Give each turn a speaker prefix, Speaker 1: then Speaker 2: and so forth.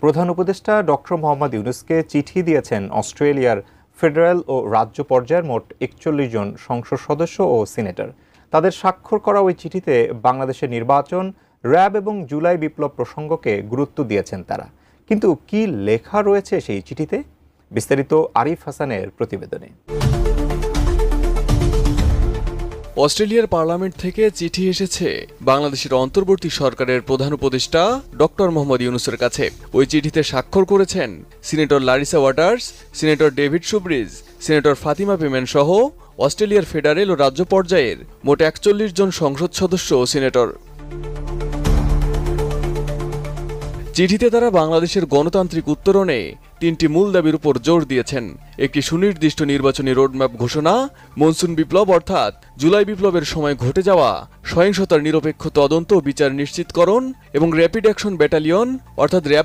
Speaker 1: প্রধান উপদেষ্টা ডক্টর মোহাম্মদ ইউনূসকে চিঠি দিয়েছেন অস্ট্রেলিয়ার ফেডারেল ও রাজ্য পর্যায়ের মোট ৪১ জন সংসদ সদস্য ও সিনেটর। তাদের স্বাক্ষর করা ওই চিঠিতে বাংলাদেশের নির্বাচন, র্যাব এবং জুলাই বিপ্লব প্রসঙ্গকে গুরুত্ব দিয়েছেন তারা। কিন্তু কি লেখা রয়েছে সেই চিঠিতে? বিস্তারিত আরিফ হাসানের প্রতিবেদনে।
Speaker 2: অস্ট্রেলিয়ার পার্লামেন্ট থেকে চিঠি এসেছে বাংলাদেশের অন্তর্বর্তী সরকারের প্রধান উপদেষ্টা ডক্টর মোহাম্মদ ইউনূসের কাছে। ওই চিঠিতে স্বাক্ষর করেছেন senator Larissa Waters, senator David Shoebridge, senator Fatima Payman সহ অস্ট্রেলিয়ার ফেডারেল ও রাজ্য পর্যায়ের মোট ৪১ জন সংসদ সদস্য ও সিনেটর। চিঠিতে তারা বাংলাদেশের গণতান্ত্রিক উত্তরণে ৩টি মূল দাবির উপর জোর দিয়েছেন। একটি সুনির্দিষ্ট নির্বাচনী রোডম্যাপ ঘোষণা, মনসুন বিপ্লব অর্থাৎ জুলাই বিপ্লবের সময় ঘটে যাওয়া সহিংসতার নিরপেক্ষ তদন্ত ও বিচার নিশ্চিতকরণ এবং র্যাপিড অ্যাকশন ব্যাটালিয়ন অর্থাৎ র্যাব